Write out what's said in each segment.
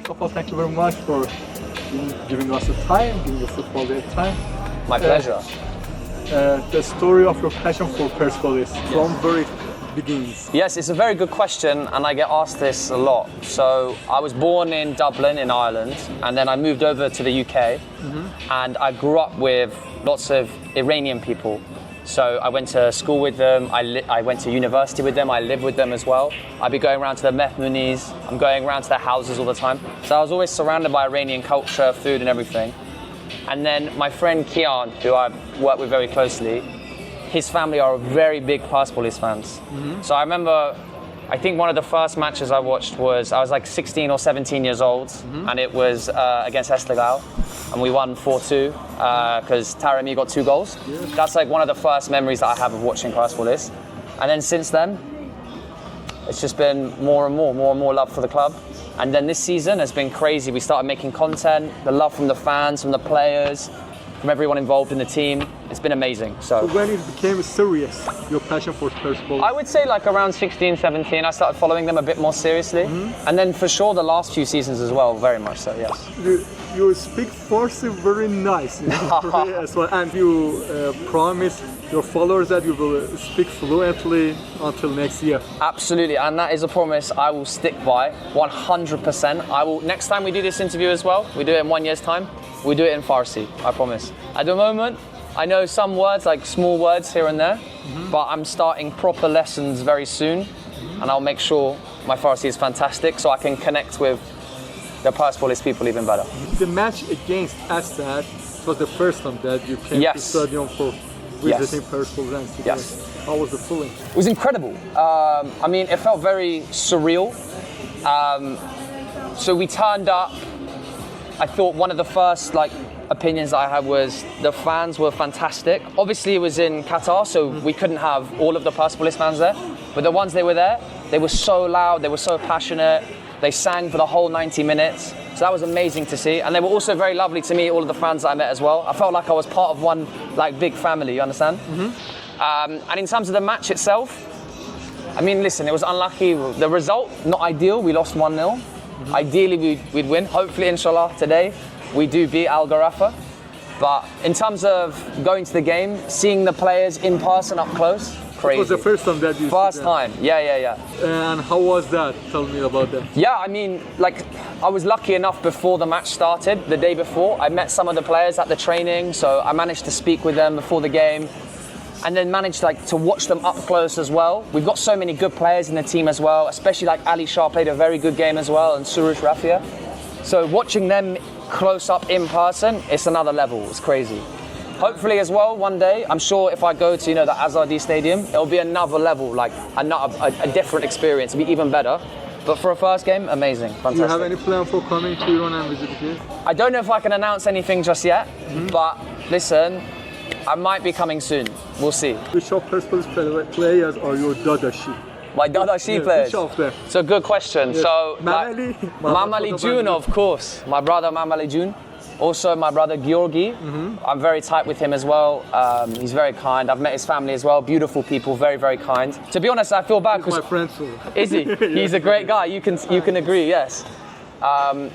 first of all, thank you very much for giving us the time, giving the football the time. My pleasure. The story of your passion for Persepolis from very beginnings. Yes, it's a very good question, and I get asked this a lot. So I was born in Dublin in Ireland, and then I moved over to the UK, and I grew up with lots of Iranian people. So I went to school with them, I went to university with them, I lived with them as well. I'd be going around to the mehmoonies, I'm going around to their houses all the time. So I was always surrounded by Iranian culture, food and everything. And then my friend Kian, who I work with very closely, his family are very big Persepolis fans. So I remember, I think one of the first matches I watched was, I was like 16 or 17 years old, and it was against Esteghlal, and we won 4-2 because Taremi got 2 goals. That's like one of the first memories that I have of watching Persepolis. And then since then, it's just been more and more love for the club. And then this season has been crazy. We started making content, the love from the fans, from the players, from everyone involved in the team. It's been amazing. So when it became serious, your passion for Persepolis? I would say like around 16, 17, I started following them a bit more seriously. And then for sure the last few seasons as well, very much so, yes. You speak Farsi very nice, as well, and you promise your followers that you will speak fluently until next year. Absolutely, and that is a promise I will stick by 100%. I will. Next time we do this interview as well, we do it in 1 year's time, we do it in Farsi, I promise. At the moment, I know some words, like small words here and there, but I'm starting proper lessons very soon, and I'll make sure my Farsi is fantastic so I can connect with the Persepolis people even better. The match against Asad was the first time that you came to the stadium for visiting Persepolis. Yes. How was the feeling? It was incredible. I mean, it felt very surreal. So we turned up. I thought one of the first opinions that I had was the fans were fantastic. Obviously, it was in Qatar, so we couldn't have all of the Persepolis fans there. But the ones they were there, they were so loud, they were so passionate. They sang for the whole 90 minutes. So that was amazing to see. And they were also very lovely to meet all of the fans that I met as well. I felt like I was part of one big family, you understand? And in terms of the match itself, I mean, listen, it was unlucky. The result, not ideal. We lost 1-0. Ideally, we'd win. Hopefully, inshallah, today, we do beat Al-Gharafa. But in terms of going to the game, seeing the players in person up close, crazy. It was the first time that you First time, yeah. And how was that? Tell me about that. Yeah, I mean, I was lucky enough before the match started, the day before. I met some of the players at the training, so I managed to speak with them before the game. And then managed to watch them up close as well. We've got so many good players in the team as well, especially Ali Shah played a very good game as well, and Surush Rafia. So watching them close up in person, it's another level, it's crazy. Hopefully as well, one day, I'm sure if I go to the Azadi Stadium, it'll be another level, a different experience, it'll be even better. But for a first game, amazing, fantastic. Do you have any plan for coming to Iran and visit here? I don't know if I can announce anything just yet, but listen, I might be coming soon. We'll see. Which of Persepolis players are your Dadashi? My Dadashi players? Which of them? It's a good question. Yes. So, Mamali June, of course. My brother Mamali June. Also, my brother Georgi. I'm very tight with him as well. He's very kind. I've met his family as well. Beautiful people, very, very kind. To be honest, I feel bad because my friend too. Is he? He's a great guy. You can agree. Yes.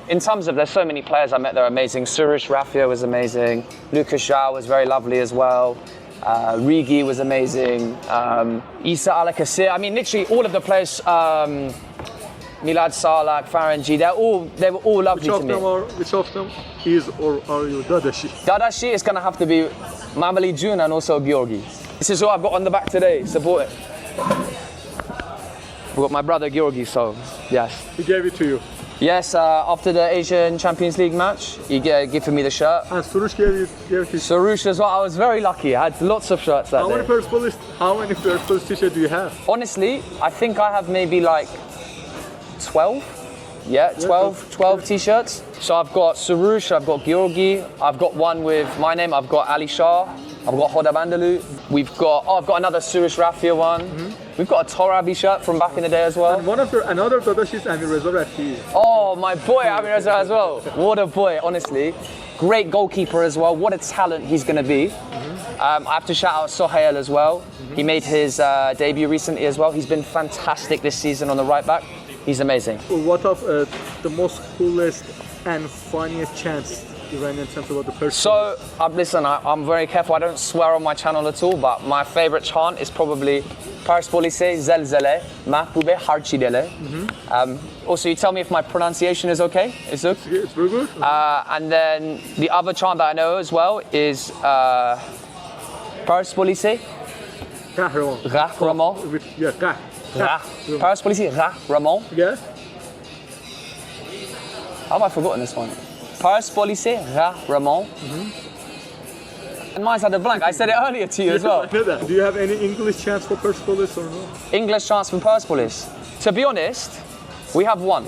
In terms of, there's so many players I met. They're amazing. Surush Rafia was amazing. Lucas Zhao was very lovely as well. Rigi was amazing. Isa Al-Kassir. I mean, literally all of the players. Milad Salak, Faranji, they were all lovely to me. Which of them is or are you Dadashi? Dadashi is going to have to be Mamali June and also Georgi. This is what I've got on the back today. Support it. We've got my brother Georgi, so yes. He gave it to you? Yes, after the Asian Champions League match, he gave me the shirt. And Surush gave it to you? Surush as well. I was very lucky. I had lots of shirts that day. How many Persepolis t-shirts do you have? Honestly, I think I have maybe 12. Yeah, 12 t-shirts. So I've got Surush, I've got Georgi, I've got one with my name, I've got Ali Shah, I've got Hoda Bandalu. I've got another Surush Rafia one. We've got a Torabi shirt from back in the day as well. And another Dadashi is Amir Reza Rafi. Oh, my boy Amir Reza as well. What a boy, honestly. Great goalkeeper as well. What a talent he's going to be. I have to shout out Sohail as well. He made his debut recently as well. He's been fantastic this season on the right back. He's amazing. What of the most coolest and funniest chants Iranian chants about the Persepolis? So, listen, I'm very careful. I don't swear on my channel at all, but my favorite chant is probably Persepolis-Zelzele, Mahbube Harchi Dele. Also, you tell me if my pronunciation is okay. It's okay? It's very good. And then the other chant that I know as well is Persepolis-Rahramon. Yeah, Persepolis-Rahramon. Yeah. How have I forgotten this one? Persepolis-Rahramon. And mine's had a blank. I said it earlier to you as well. I know that. Do you have any English chants for Persepolis or no? English chants from Persepolis. To be honest, we have one.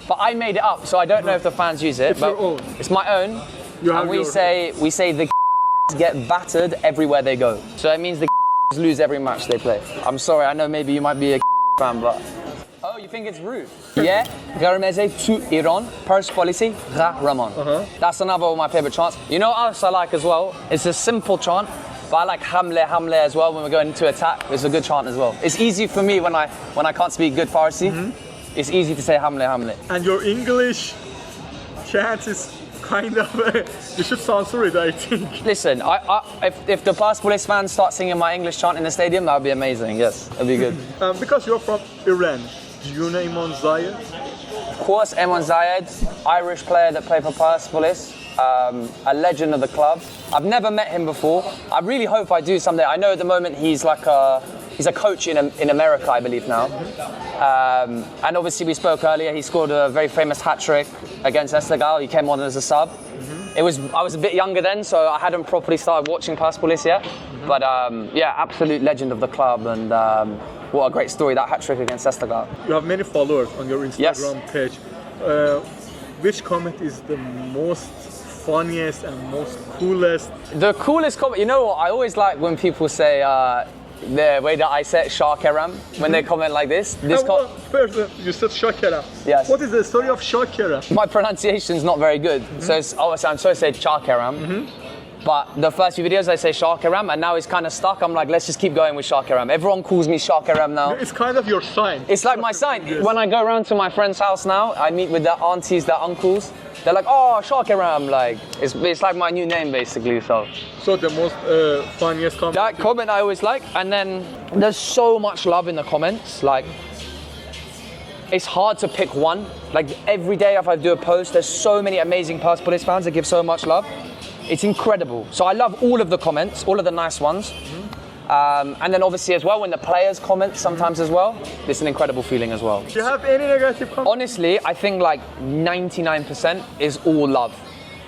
But I made it up, so I don't know if the fans use it. It's but your own. It's my own. And we say the get battered everywhere they go. So it means the lose every match they play. I'm sorry, I know maybe you might be a fan, but... Oh, you think it's rude? Yeah, Garmeze to Iran, Persepolis-Rahramon. That's another of my favorite chants. You know what else I like as well? It's a simple chant, but I like Hamle as well when we're going into attack. It's a good chant as well. It's easy for me when I can't speak good Farsi. It's easy to say Hamle. And your English chant is kind of... you should censor it, I think. Listen, if the Persepolis fans start singing my English chant in the stadium, that would be amazing. Yes, that'd be good. Because you're from Iran, do you know Imam Zayed? Of course, Emon Zayed, Irish player that played for Persepolis, a legend of the club. I've never met him before. I really hope I do someday. I know at the moment he's a coach in America, I believe now. And obviously we spoke earlier, he scored a very famous hat-trick against Esteghlal. He came on as a sub. I was a bit younger then, so I hadn't properly started watching Persepolis yet. But yeah, absolute legend of the club, and what a great story, that hat-trick against Esteghlal. You have many followers on your Instagram page. Which comment is the most funniest and most coolest? The coolest comment, you know what, I always like when people say, the way that I say Shakeram, when they comment like this. First, you said Shakeram. Yes. What is the story of Shakeram? My pronunciation's not very good, so obviously I'm supposed to say Shakeram. But the first few videos I say Shakeram, and now it's kind of stuck. I'm like, let's just keep going with Shakeram. Everyone calls me Shakeram now. It's kind of your sign. It's like my sign. Yes. When I go around to my friend's house now, I meet with their aunties, their uncles. They're like, oh, Shakeram, like, it's like my new name basically, so. So the most funniest comment? That comment I always like, and then there's so much love in the comments, like, it's hard to pick one. Like, every day if I do a post, there's so many amazing Persepolis fans that give so much love. It's incredible. So I love all of the comments, all of the nice ones. And then obviously as well, when the players comment sometimes as well, it's an incredible feeling as well. Do you have any negative comments? Honestly, I think like 99% is all love.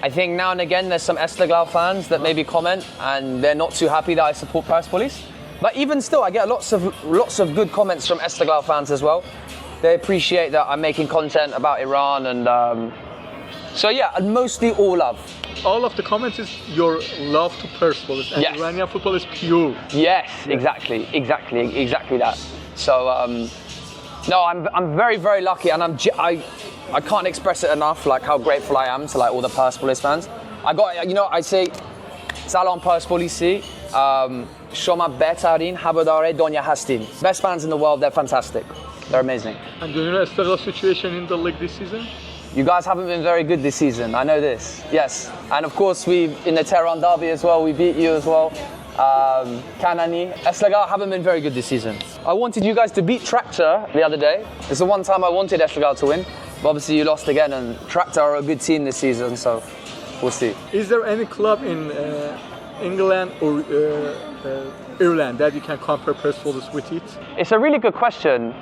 I think now and again there's some Esteghlal fans that maybe comment and they're not too happy that I support Persepolis. But even still, I get lots of good comments from Esteghlal fans as well. They appreciate that I'm making content about Iran, and so yeah, mostly all love. All of the comments is your love to Persepolis, and yes. Iranian football is pure. Yes, exactly that. So no, I'm very, very lucky, and I can't express it enough, like how grateful I am to like all the Persepolis fans. I say Salam Persepolisi, Shoma Betarin Hawadaare Donya Hastin. Best fans in the world, they're fantastic. They're amazing. And do you know Esteghlal situation in the league this season? You guys haven't been very good this season, I know this, yes. And of course, in the Tehran derby as well, we beat you as well. Kanani. Esteghlal haven't been very good this season. I wanted you guys to beat Tractor the other day. It's the one time I wanted Esteghlal to win. But obviously you lost again, and Tractor are a good team this season, so we'll see. Is there any club in England or Ireland that you can compare Persepolis with it? It's a really good question.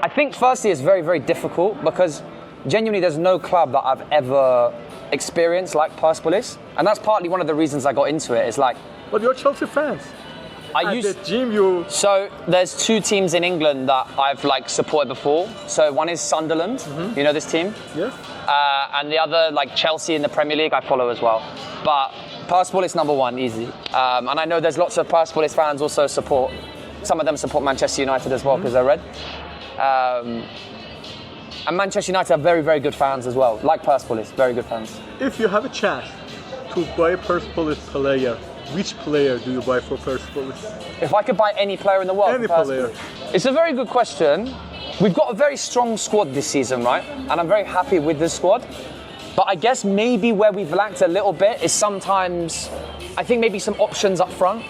I think firstly it's very, very difficult because genuinely there's no club that I've ever experienced like Persepolis, and that's partly one of the reasons I got into it. It's like, but you're Chelsea fans. So there's two teams in England that I've like supported before. So one is Sunderland, you know this team? Yes. And the other, like Chelsea in the Premier League, I follow as well. But Persepolis number one, easy. And I know there's lots of Persepolis fans also support. Some of them support Manchester United as well because they're red. And Manchester United are very, very good fans as well, like Persepolis, very good fans. If you have a chance to buy a Persepolis player, which player do you buy for Persepolis? If I could buy any player in the world, any player. It's a very good question, we've got a very strong squad this season, right? And I'm very happy with this squad. But I guess maybe where we've lacked a little bit is sometimes, I think maybe some options up front.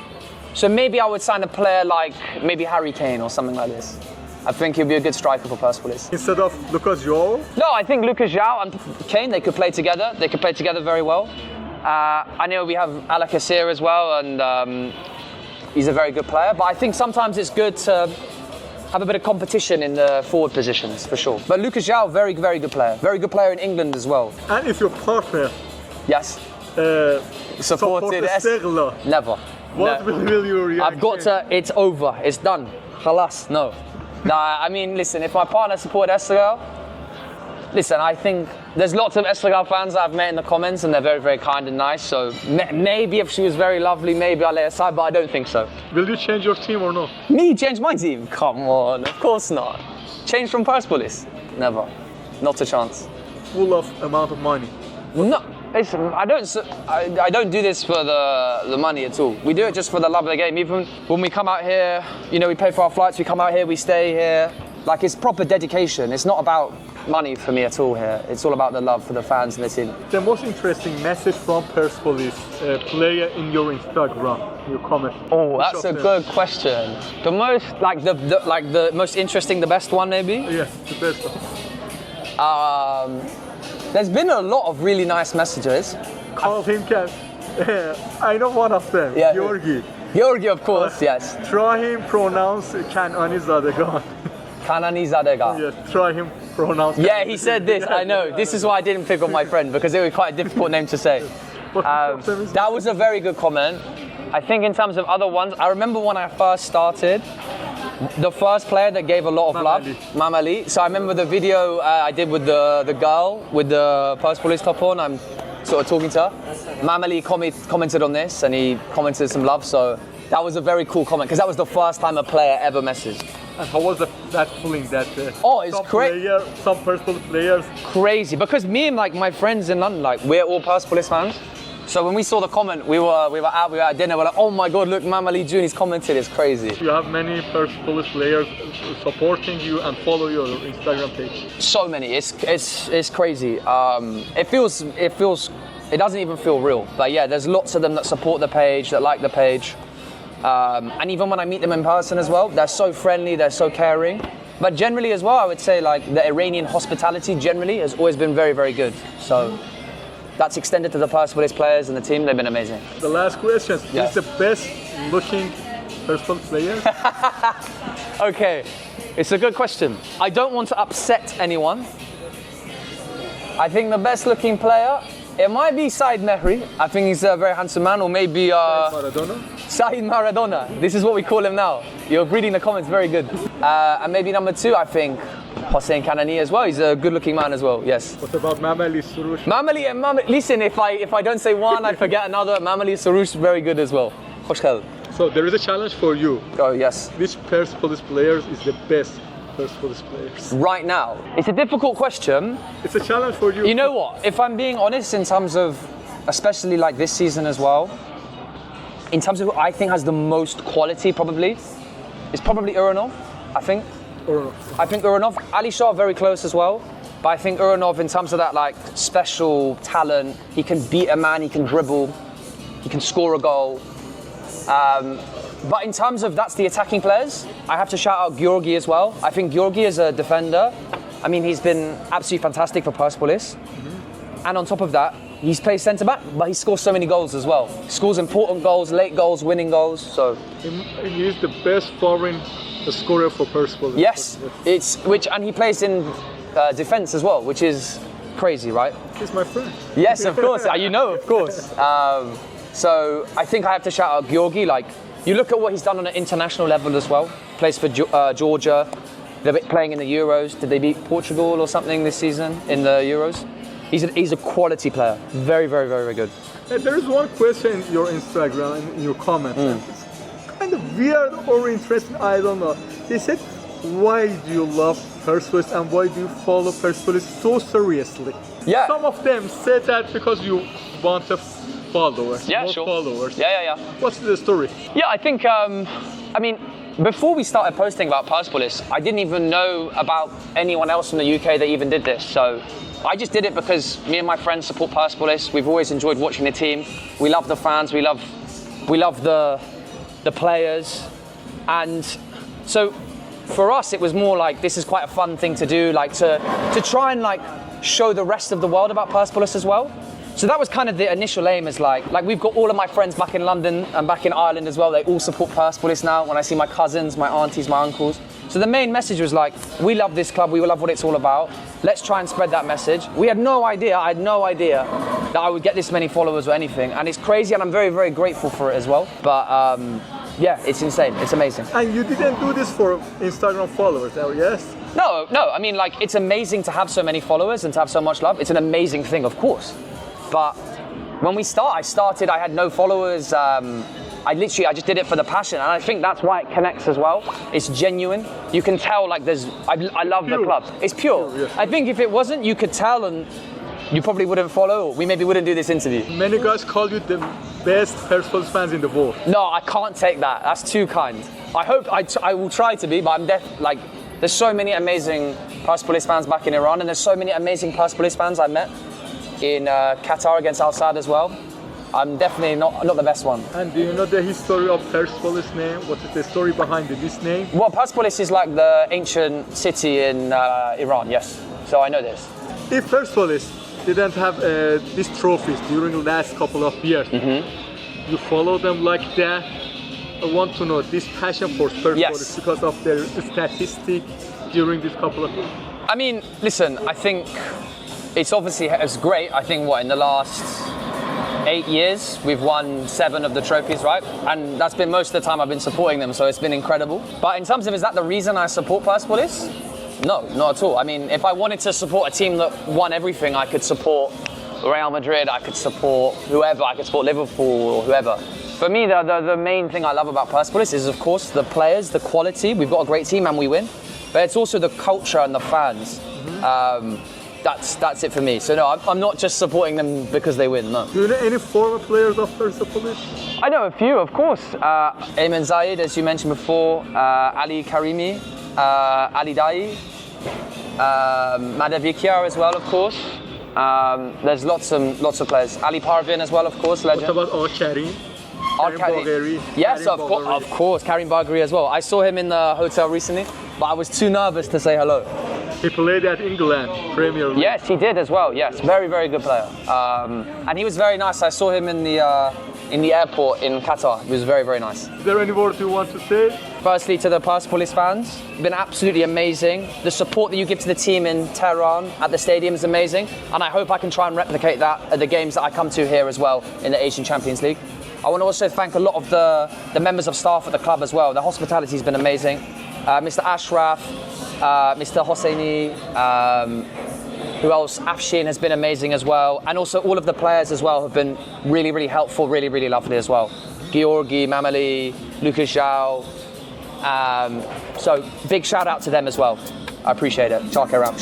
So maybe I would sign a player like maybe Harry Kane or something like this. I think he'll be a good striker for Persepolis. Instead of Lucas João? No, I think Lucas João and Kane, they could play together. They could play together very well. I know we have Alakasir as well, and he's a very good player. But I think sometimes it's good to have a bit of competition in the forward positions, for sure. But Lucas João, very, very good player. Very good player in England as well. And if your partner Yes. Supported Esteghlal, Never. what will your reaction? I've got to, it's over, it's done. Khalas, no. Nah, I mean, listen, if my partner supported Esteghlal, listen, I think there's lots of Esteghlal fans that I've met in the comments and they're very, very kind and nice. So maybe if she was very lovely, maybe I'll lay aside, but I don't think so. Will you change your team or no? Me change my team? Come on, of course not. Change from Persepolis? Never. Not a chance. Full of amount of money. No, listen, I don't do this for the money at all. We do it just for the love of the game. Even when we come out here, you know, we pay for our flights, we come out here, we stay here. Like, it's proper dedication. It's not about money for me at all here. It's all about the love for the fans and the team. The most interesting message from Persepolis player in your Instagram, your comment. Oh, that's a good question. The most, the most interesting, the best one maybe? Yeah, the best one. There's been a lot of really nice messages. Call him Ken. I know one of them, Yeah. Georgi. Georgi, of course, yes. Try him pronounce Kanani Zadegan. Kanani Zadega. Yes, try him pronounce. Yeah, he said this, I know. This is why I didn't pick on my friend, because it was quite a difficult name to say. That was a very good comment. I think in terms of other ones, I remember when I first started, the first player that gave a lot of love, Mamali. So I remember the video I did with the girl with the Persepolis top on. I'm sort of talking to her. Mamali commented on this and he commented some love. So that was a very cool comment because that was the first time a player ever messaged. And how was that feeling? That it's crazy. Some Persepolis players. Crazy because me and like my friends in London, like we're all Persepolis fans. So when we saw the comment, we were at dinner, we're like, oh my God, look, Mamali Juni's commented, it's crazy. You have many Persepolis players supporting you and follow your Instagram page. So many, it's crazy. It doesn't even feel real. But yeah, there's lots of them that support the page, that like the page. And even when I meet them in person as well, they're so friendly, they're so caring. But generally as well, I would say like the Iranian hospitality generally has always been very, very good. So. That's extended to the Persepolis players and the team. They've been amazing. The last question. Yeah. Who's the best looking Persepolis player? Okay, it's a good question. I don't want to upset anyone. I think the best looking player, it might be Said Mehri. I think he's a very handsome man, or maybe Said Maradona. This is what we call him now. You're reading the comments very good. And maybe number 2, I think Hossein Kanani as well. He's a good-looking man as well. Yes. What about Mamali Surush? Mamali. Listen, if I don't say one, I forget another. Mamali Surush, very good as well. Khoshkhel. So there is a challenge for you. Oh yes. Which Persepolis players is the best Persepolis players? Right now, it's a difficult question. It's a challenge for you. You know what? If I'm being honest, in terms of, especially like this season as well, in terms of who I think has the most quality, probably, it's probably Uranov. I think Uranov, Ali Shah very close as well, but I think Uranov in terms of that like special talent, he can beat a man, he can dribble, he can score a goal. But in terms of that's the attacking players, I have to shout out Georgi as well. I think Georgi is a defender. I mean, he's been absolutely fantastic for Persepolis. And on top of that, he's played centre back, but he scores so many goals as well. He scores important goals, late goals, winning goals. So he is the best foreign scorer for Persepolis. Yes, and he plays in defence as well, which is crazy, right? He's my friend. Yes, of course. You know, of course. So I think I have to shout out Georgi. Like, you look at what he's done on an international level as well. Plays for Georgia. They're playing in the Euros. Did they beat Portugal or something this season in the Euros? He's a quality player. Very, very, very, very good. There is one question in your Instagram and in your comments. It's kind of weird or interesting, I don't know. They said, why do you love Persepolis and why do you follow Persepolis so seriously? Yeah. Some of them said that because you want followers. Yeah, more sure. Followers. Yeah. What's the story? Yeah, I think, before we started posting about Persepolis, I didn't even know about anyone else from the UK that even did this. So I just did it because me and my friends support Persepolis. We've always enjoyed watching the team. We love the fans. We love the players. And so for us, it was more like, this is quite a fun thing to do, like to try and like show the rest of the world about Persepolis as well. So that was kind of the initial aim, is like we've got all of my friends back in London and back in Ireland as well. They all support Persepolis now. When I see my cousins, my aunties, my uncles. So the main message was like, we love this club. We love what it's all about. Let's try and spread that message. I had no idea that I would get this many followers or anything. And it's crazy, and I'm very, very grateful for it as well. But yeah, it's insane. It's amazing. And you didn't do this for Instagram followers, yes? No. I mean, like, it's amazing to have so many followers and to have so much love. It's an amazing thing, of course. But when I started, I had no followers. I just did it for the passion, and I think that's why it connects as well. It's genuine. You can tell, like, I love the club. It's pure. Yes. I think if it wasn't, you could tell, and you probably wouldn't follow, or we maybe wouldn't do this interview. Many guys call you the best Persepolis fans in the world. No, I can't take that. That's too kind. I hope I will try to be, but I'm there's so many amazing Persepolis fans back in Iran, and there's so many amazing Persepolis fans I met in Qatar against Al Sadd as well. I'm definitely not the best one. And do you know the history of Persepolis name? What is the story behind this name? Well, Persepolis is like the ancient city in Iran, yes. So I know this. If Persepolis didn't have these trophies during the last couple of years, you follow them like that? I want to know this passion for Persepolis because of their statistic during this couple of years. I mean, listen, I think it's great. I think in the last 8 years, we've won 7 of the trophies, right? And that's been most of the time I've been supporting them, so it's been incredible. But in terms of, is that the reason I support Persepolis? No, not at all. I mean, if I wanted to support a team that won everything, I could support Real Madrid, I could support whoever, I could support Liverpool or whoever. For me, the main thing I love about Persepolis is, of course, the players, the quality. We've got a great team and we win. But it's also the culture and the fans. That's it for me. So no, I'm not just supporting them because they win, no. Do you know any former players of Persepolis? I know a few, of course. Ayman Zaid, as you mentioned before, Ali Karimi, Ali Dai, Madavikia as well, of course. There's lots of players. Ali Parvin as well, of course, legend. What about Chardin? Yes, of course, Karim Bagheri as well. I saw him in the hotel recently, but I was too nervous to say hello. He played at England Premier League. Yes, he did as well. Yes, very, very good player. And he was very nice. I saw him in the airport in Qatar. He was very, very nice. Is there any word you want to say? Firstly, to the Persepolis fans, you've been absolutely amazing. The support that you give to the team in Tehran at the stadium is amazing, and I hope I can try and replicate that at the games that I come to here as well in the Asian Champions League. I want to also thank a lot of the members of staff at the club as well. The hospitality has been amazing. Mr. Ashraf, Mr. Hosseini, who else? Afshin has been amazing as well. And also all of the players as well have been really, really helpful, really, really lovely as well. Georgi, Mamali, Lucas Zhao. So big shout out to them as well. I appreciate it. Shark around.